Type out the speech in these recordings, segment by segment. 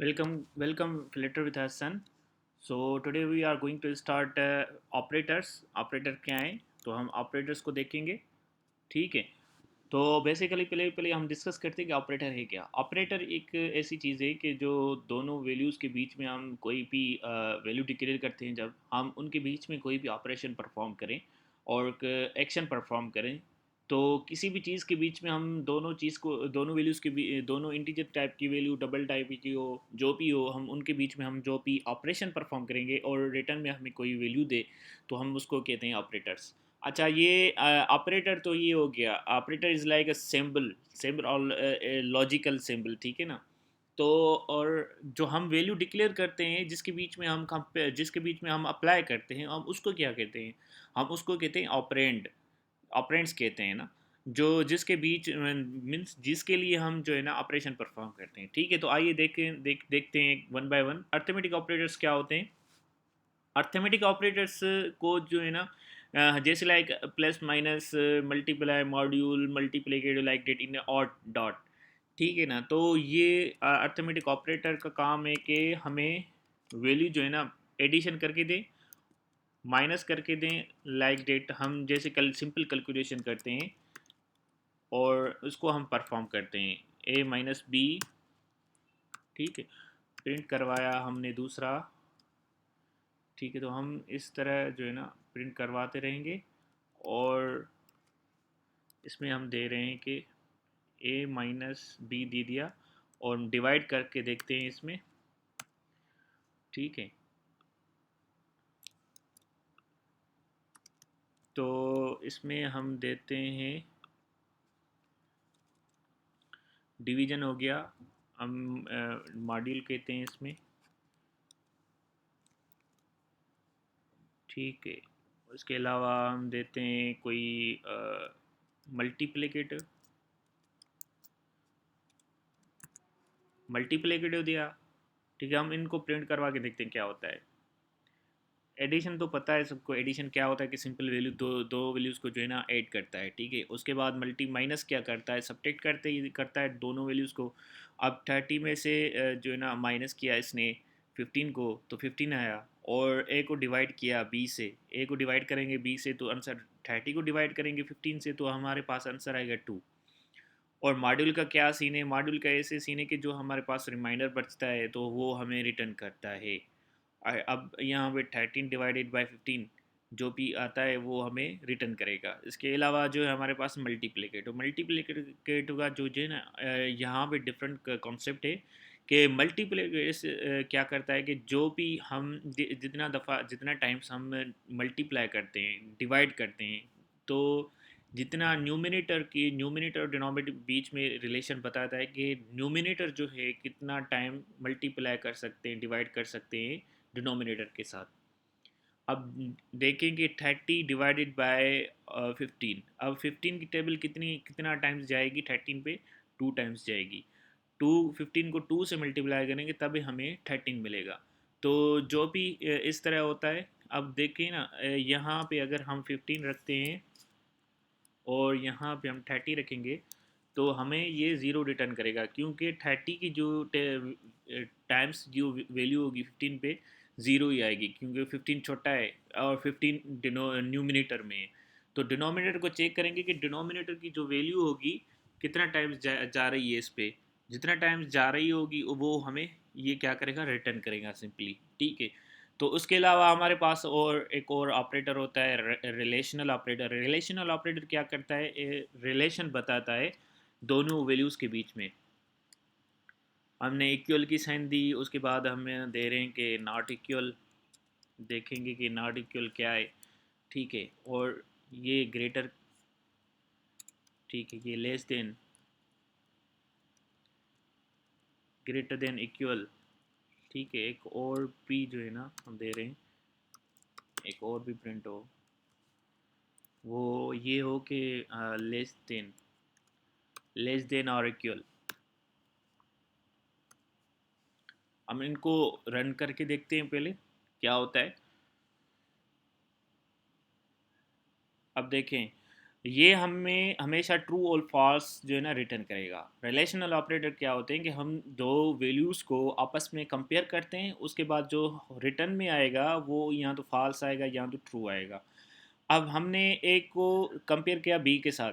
Welcome, Filter with Hassan. So today we are going to start operators. Operator क्या हैं तो हम operators को देखेंगे. ठीक है. तो बेसिकली पहले पहले हम डिस्कस करते हैं कि ऑपरेटर है क्या. ऑपरेटर एक ऐसी चीज़ है कि जो दोनों वैल्यूज़ के बीच में हम कोई भी वैल्यू डिक्लेयर करते हैं, जब हम उनके बीच में कोई भी ऑपरेशन परफॉर्म करें और एक्शन परफॉर्म करें, तो किसी भी चीज़ के बीच में हम दोनों चीज़ को दोनों वैल्यूज़ के दोनों इंटीजर टाइप की वैल्यू डबल टाइप की हो, जो भी हो, हम उनके बीच में हम जो भी ऑपरेशन परफॉर्म करेंगे और रिटर्न में हमें कोई वैल्यू दे, तो हम उसको कहते हैं ऑपरेटर्स. अच्छा, ये ऑपरेटर तो ये हो गया. Operator is like a symbol symbol और लॉजिकल सिंबल. ठीक है ना. तो और जो हम वैल्यू डिक्लेयर करते हैं, जिसके बीच में हम अप्लाई करते हैं, हम उसको क्या कहते हैं? हम उसको कहते हैं ऑपरेंड. ऑपरेंड्स कहते हैं ना. जो जिसके बीच मीन्स जिसके लिए हम जो है ना ऑपरेशन परफॉर्म करते हैं. ठीक है. तो आइए देखते हैं one by one arithmetic operators क्या होते हैं. अर्थमेटिक ऑपरेटर्स को जो है ना, जैसे like plus minus multiply module multiplicative like date in out dot. ठीक है ना. तो ये अर्थमेटिक ऑपरेटर का काम है कि हमें वैल्यू जो है ना एडिशन करके दें, माइनस करके दें, लाइक डेट हम जैसे कल सिंपल कैलकुलेशन करते हैं और उसको हम परफॉर्म करते हैं. ए माइनस बी. ठीक है. प्रिंट करवाया हमने दूसरा. ठीक है. तो हम इस तरह जो है ना प्रिंट करवाते रहेंगे और इसमें हम दे रहे हैं कि ए माइनस बी दे दिया और डिवाइड करके देखते हैं इसमें. ठीक है. तो इसमें हम देते हैं डिवीजन हो गया. हम मॉड्यूल कहते हैं इसमें. ठीक है. उसके अलावा हम देते हैं कोई मल्टीप्लिकेटिव. मल्टीप्लिकेटिव दिया. ठीक है. हम इनको प्रिंट करवा के देखते हैं क्या होता है. एडिशन तो पता है सबको. एडिशन क्या होता है कि सिंपल वैल्यू दो दो वैल्यूज़ को जो है ना ऐड करता है. ठीक है. उसके बाद मल्टी माइनस क्या करता है, सब्ट्रैक्ट करता है दोनों वैल्यूज़ को. अब 30 में से जो है ना माइनस किया इसने 15 को, तो 15 आया. और ए को डिवाइड किया बी से. ए को डिवाइड करेंगे बी से तो आंसर 30 को डिवाइड करेंगे 15 से तो हमारे पास आंसर आएगा 2. और मॉड्यूल का क्या सीन है. मॉड्यूल का ऐसे सीन है कि जो हमारे पास रिमाइंडर बचता है तो वो हमें रिटर्न करता है. अब यहाँ पे 13/15 जो भी आता है वो हमें रिटर्न करेगा. इसके अलावा जो है हमारे पास मल्टीप्लिकेट का जो है ना, यहाँ पे डिफरेंट कॉन्सेप्ट है कि मल्टीप्लिकेट क्या करता है कि जो भी हम जितना टाइम्स हम मल्टीप्लाई करते हैं, डिवाइड करते हैं, तो जितना न्यूमिनेटर और डिनोमिनेटर बीच में रिलेशन बताता है कि न्यूमिनेटर जो है कितना टाइम मल्टीप्लाई कर सकते हैं, डिवाइड कर सकते हैं डिनोमिनेटर के साथ. अब देखेंगे 30 डिवाइडेड बाय 15. अब 15 की टेबल कितना टाइम्स जाएगी 13 पे. 2 टाइम्स जाएगी. 15 को 2 से मल्टीप्लाई करेंगे तभी हमें 13 मिलेगा. तो जो भी इस तरह होता है. अब देखिए ना, यहाँ पे अगर हम 15 रखते हैं और यहाँ पे हम 30 रखेंगे तो हमें ये ज़ीरो रिटर्न करेगा, क्योंकि 30 की जो टाइम्स जो वैल्यू होगी 15 पे ज़ीरो ही आएगी, क्योंकि 15 छोटा है और 15 न्यूमिनेटर में है. तो डिनोमिनेटर को चेक करेंगे कि डिनोमिनेटर की जो वैल्यू होगी कितना टाइम्स जा रही है इस पे. जितना टाइम्स जा रही होगी वो हमें ये क्या करेगा, रिटर्न करेगा सिंपली. ठीक है. तो उसके अलावा हमारे पास और एक और ऑपरेटर होता है रिलेशनल ऑपरेटर. रिलेशनल ऑपरेटर क्या करता है, रिलेशन बताता है दोनों वैल्यूज़ के बीच में. हमने इक्वल की साइन दी, उसके बाद हमें दे रहे हैं कि नॉट इक्वल. देखेंगे कि नॉट इक्वल क्या है. ठीक है. और ये ग्रेटर. ठीक है. ये less than, greater than equal. ठीक है. एक और भी जो है ना हम दे रहे हैं, एक और भी प्रिंट हो, वो ये हो कि लेस देन और इक्वल. हम इनको रन करके देखते हैं पहले क्या होता है. अब देखें, ये हमें हमेशा ट्रू और फॉल्स जो है ना रिटर्न करेगा। रिलेशनल ऑपरेटर क्या होते हैं कि हम दो वैल्यूज़ को आपस में कंपेयर करते हैं, उसके बाद जो रिटर्न में आएगा वो या तो फॉल्स आएगा या तो ट्रू आएगा। अब हमने ए को कंपेयर किया बी के साथ,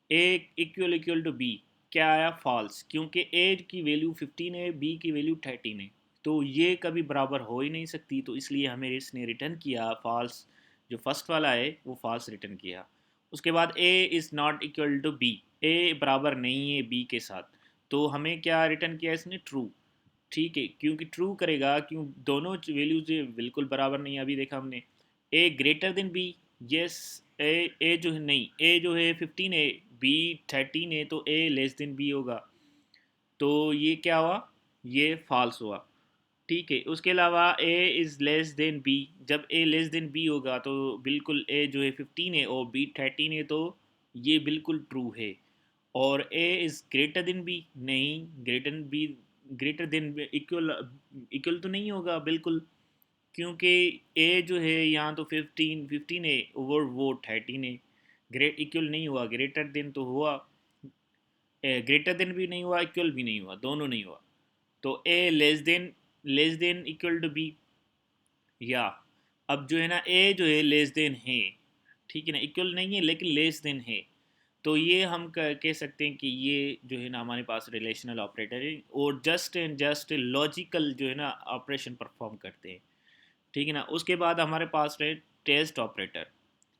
ए इक्वल इक्वल टू बी, क्या आया फॉल्स, क्योंकि ए की वैल्यू 15 है, बी की वैल्यू 13 है। तो ये कभी बराबर हो ही नहीं सकती, तो इसलिए हमें इसने रिटर्न किया फॉल्स। जो फर्स्ट वाला है वो फॉल्स रिटर्न किया। उसके बाद a is not equal to b, a बराबर नहीं है बी के साथ, तो हमें क्या रिटर्न किया इसने, ट्रू। ठीक है, क्योंकि ट्रू करेगा, क्यों दोनों वैल्यूज बिल्कुल बराबर नहीं है, अभी देखा हमने। ए ग्रेटर देन बी, यस। ए जो है नहीं, ए जो है 15 है, बी 13 है, तो ए लेस देन बी होगा। तो ये क्या हुआ, ये फॉल्स हुआ। ठीक है, उसके अलावा a is less than b, जब ए लेस देन बी होगा तो बिल्कुल ए जो है 15 है और बी 13 है, तो ये बिल्कुल ट्रू है। और a is greater than b, नहीं, greater b, greater than equal, equal तो नहीं होगा बिल्कुल, क्योंकि ए जो है यहाँ तो 15 है और वो 13 है। ग्रेट इक्वल नहीं हुआ, ग्रेटर देन तो हुआ, ग्रेटर देन भी नहीं हुआ, इक्वल भी नहीं हुआ, दोनों नहीं हुआ। तो a less than equal to b, या अब जो है ना ए जो है लेस देन है, ठीक है ना, इक्वल नहीं है लेकिन लेस देन है। तो ये हम कह सकते हैं कि ये जो है ना हमारे पास रिलेशनल ऑपरेटर है, और जस्ट एंड जस्ट लॉजिकल जो है ना ऑपरेशन परफॉर्म करते हैं। ठीक है ना, उसके बाद हमारे पास है टेस्ट ऑपरेटर।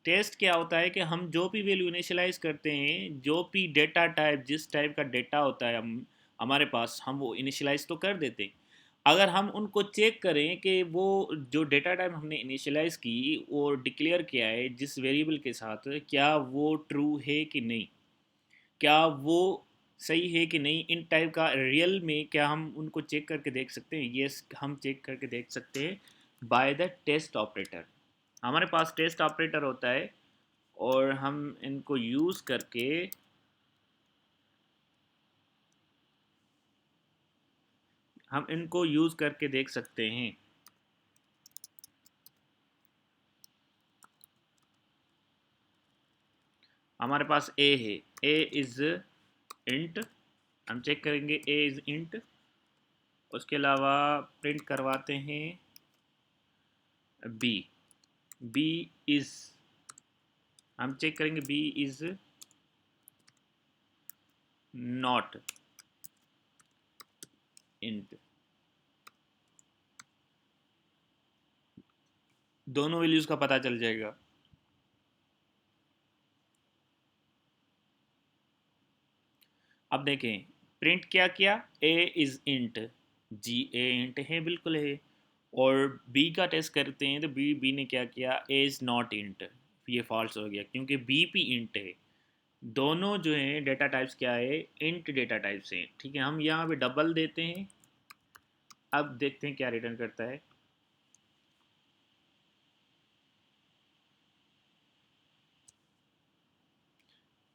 टेस्ट क्या होता है कि हम जो भी वैल्यू इनिशियलाइज करते हैं, जो भी डेटा टाइप, जिस टाइप का डेटा होता है हम हमारे पास, हम वो इनिशियलाइज तो कर देते हैं। अगर हम उनको चेक करें कि वो जो डेटा टाइप हमने इनिशियलाइज की और डिक्लेयर किया है जिस वेरिएबल के साथ, क्या वो ट्रू है कि नहीं, क्या वो सही है कि नहीं, इन टाइप का रियल में क्या हम उनको चेक करके देख सकते हैं। यस, हम चेक करके देख सकते हैं बाय द टेस्ट ऑपरेटर। हमारे पास टेस्ट ऑपरेटर होता है, और हम इनको यूज़ करके देख सकते हैं। हमारे पास ए है, ए इज़ इंट, हम चेक करेंगे ए इज़ इंट। उसके अलावा प्रिंट करवाते हैं बी, बी इज़, हम चेक करेंगे बी इज़ नॉट इंट। दोनों वैल्यूज़ का पता चल जाएगा। अब देखें, प्रिंट क्या किया, ए इज़ इंट, जी ए इंट है, बिल्कुल है। और बी का टेस्ट करते हैं तो बी बी ने क्या किया, ए इज़ नॉट इंट, ये फॉल्स हो गया क्योंकि बी भी इंट है। दोनों जो हैं डेटा टाइप्स क्या है, इंट डेटा टाइप्स हैं। ठीक है, हम यहाँ पे डबल देते हैं। अब देखते हैं क्या रिटर्न करता है।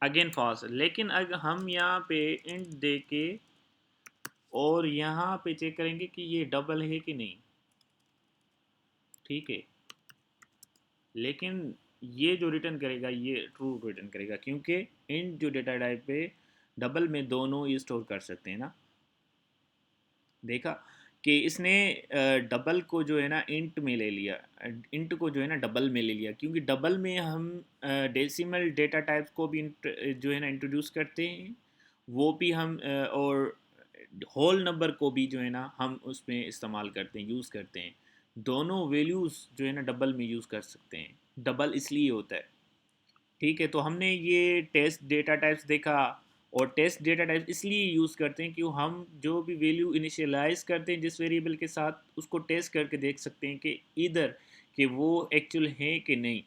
अगेन फॉल्स, लेकिन अगर हम यहाँ पे इंट दे के और यहाँ पे चेक करेंगे कि ये डबल है कि नहीं, ठीक है, लेकिन ये जो रिटर्न करेगा ये ट्रू रिटर्न करेगा, क्योंकि इंट जो डेटा टाइप है डबल में दोनों ये स्टोर कर सकते हैं ना। देखा कि इसने डबल को जो है ना इंट में ले लिया, इंट को जो है ना डबल में ले लिया, क्योंकि डबल में हम डेसिमल डेटा टाइप्स को भी जो है ना इंट्रोड्यूस करते हैं, वो भी हम और होल नंबर को भी जो है ना हम उसमें इस्तेमाल करते हैं, यूज़ करते हैं। दोनों वैल्यूज़ जो है ना डबल में यूज़ कर सकते हैं। डबल इसलिए होता है। ठीक है, तो हमने ये टेस्ट डेटा टाइप्स देखा, और टेस्ट डेटा टाइप्स इसलिए यूज़ करते हैं कि हम जो भी वैल्यू इनिशियलाइज करते हैं जिस वेरिएबल के साथ, उसको टेस्ट करके देख सकते हैं कि इधर कि वो एक्चुअल है कि नहीं।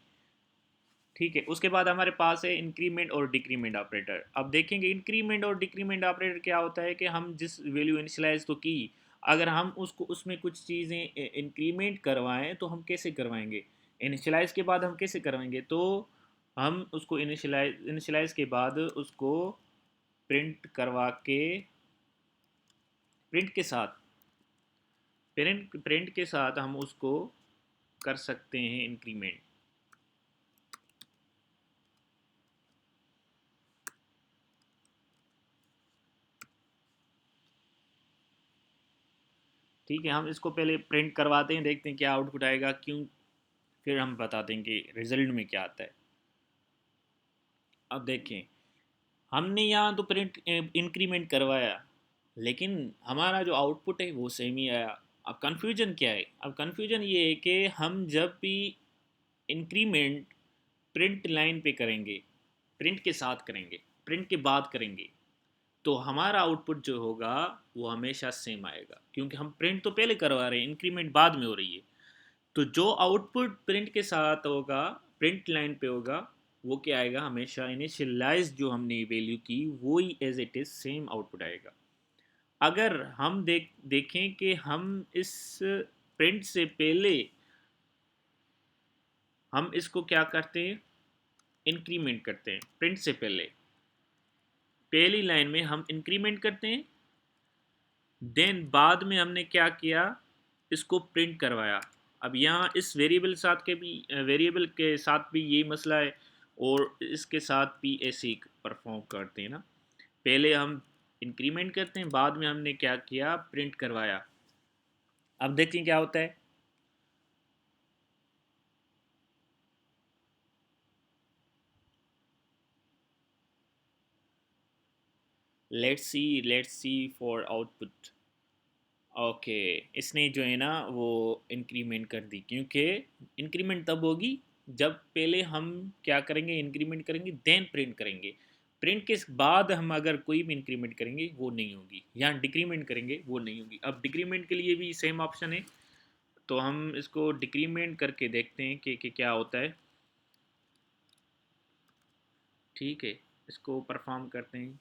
ठीक है, उसके बाद हमारे पास है इंक्रीमेंट और डिक्रीमेंट ऑपरेटर। अब देखेंगे इंक्रीमेंट और डिक्रीमेंट ऑपरेटर क्या होता है कि हम जिस वैल्यू इनिशियलाइज तो की, अगर हम उसको उसमें कुछ चीज़ें इंक्रीमेंट करवाएं तो हम कैसे करवाएंगे, इनिशियलाइज के बाद हम कैसे करवाएंगे, तो हम उसको इनिशियलाइज के बाद उसको प्रिंट करवा के, प्रिंट के साथ, प्रिंट के साथ हम उसको कर सकते हैं इंक्रीमेंट। ठीक है, हम इसको पहले प्रिंट करवाते हैं, देखते हैं क्या आउटपुट आएगा, क्यों, फिर हम बताते हैं कि रिजल्ट में क्या आता है। अब देखें, हमने यहाँ तो प्रिंट इंक्रीमेंट करवाया, लेकिन हमारा जो आउटपुट है वो सेम ही आया। अब कन्फ्यूजन क्या है? अब कन्फ्यूजन ये है कि हम जब भी इंक्रीमेंट प्रिंट लाइन पे करेंगे, प्रिंट के साथ करेंगे, प्रिंट के बाद करेंगे, तो हमारा आउटपुट जो होगा वो हमेशा सेम आएगा, क्योंकि हम प्रिंट तो पहले करवा रहे हैं, इंक्रीमेंट बाद में हो रही है। तो जो आउटपुट प्रिंट के साथ होगा, प्रिंट लाइन पे होगा, वो क्या आएगा, हमेशा इनिशियलाइज जो हमने वैल्यू की वो ही as it is same output आएगा। अगर हम देखें कि हम इस प्रिंट से पहले हम इसको क्या करते हैं, इंक्रीमेंट करते हैं, प्रिंट से पहले पहली लाइन में हम इंक्रीमेंट करते हैं, देन बाद में हमने क्या किया, इसको प्रिंट करवाया। अब यहाँ इस वेरिएबल के साथ भी यही मसला है, और इसके साथ भी ऐसे ही परफॉर्म करते हैं ना। पहले हम इंक्रीमेंट करते हैं, बाद में हमने क्या किया, प्रिंट करवाया। अब देखते हैं क्या होता है। Let's see for output. Okay, इसने जो है ना वो इंक्रीमेंट कर दी, क्योंकि इंक्रीमेंट तब होगी जब पहले हम क्या करेंगे, इंक्रीमेंट करेंगे, देन प्रिंट करेंगे। प्रिंट के बाद हम अगर कोई भी इंक्रीमेंट करेंगे वो नहीं होगी, यहाँ डिक्रीमेंट करेंगे वो नहीं होगी। अब डिक्रीमेंट के लिए भी सेम ऑप्शन है, तो हम इसको डिक्रीमेंट करके देखते हैं कि क्या होता है। ठीक है, इसको परफॉर्म करते हैं।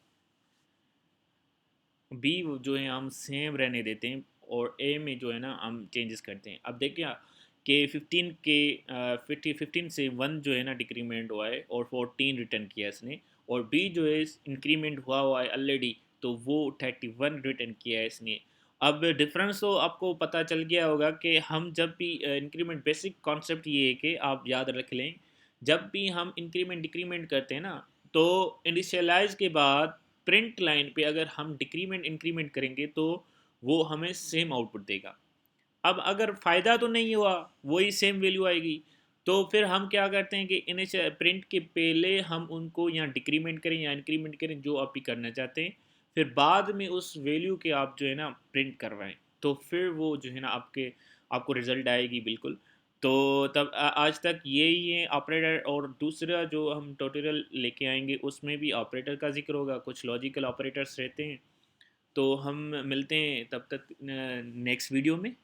बी जो है हम सेम रहने देते हैं, और ए में जो है ना हम चेंजेस करते हैं। अब देखिए कि 15 से 1 जो है ना डिक्रीमेंट हुआ है, और 14 रिटर्न किया इसने। और बी जो है इंक्रीमेंट हुआ है ऑलरेडी, तो वो 31 रिटर्न किया है इसने। अब डिफरेंस तो आपको पता चल गया होगा कि हम जब भी इंक्रीमेंट, बेसिक कॉन्सेप्ट ये है कि आप याद रख लें, जब भी हम इंक्रीमेंट डिक्रीमेंट करते हैं ना, तो इनिशियलाइज के बाद प्रिंट लाइन पे अगर हम डिक्रीमेंट इंक्रीमेंट करेंगे तो वो हमें सेम आउटपुट देगा। अब अगर फ़ायदा तो नहीं हुआ, वही सेम वैल्यू आएगी, तो फिर हम क्या करते हैं कि इनिशियल प्रिंट के पहले हम उनको यहाँ डिक्रीमेंट करें या इंक्रीमेंट करें, जो आप भी करना चाहते हैं, फिर बाद में उस वैल्यू के आप जो है ना प्रिंट करवाएं, तो फिर वो जो है ना आपको रिज़ल्ट आएगी बिल्कुल। तो तब आज तक यही है ऑपरेटर, और दूसरा जो हम ट्यूटोरियल लेके आएंगे उसमें भी ऑपरेटर का जिक्र होगा, कुछ लॉजिकल ऑपरेटर्स रहते हैं। तो हम मिलते हैं तब तक नेक्स्ट वीडियो में।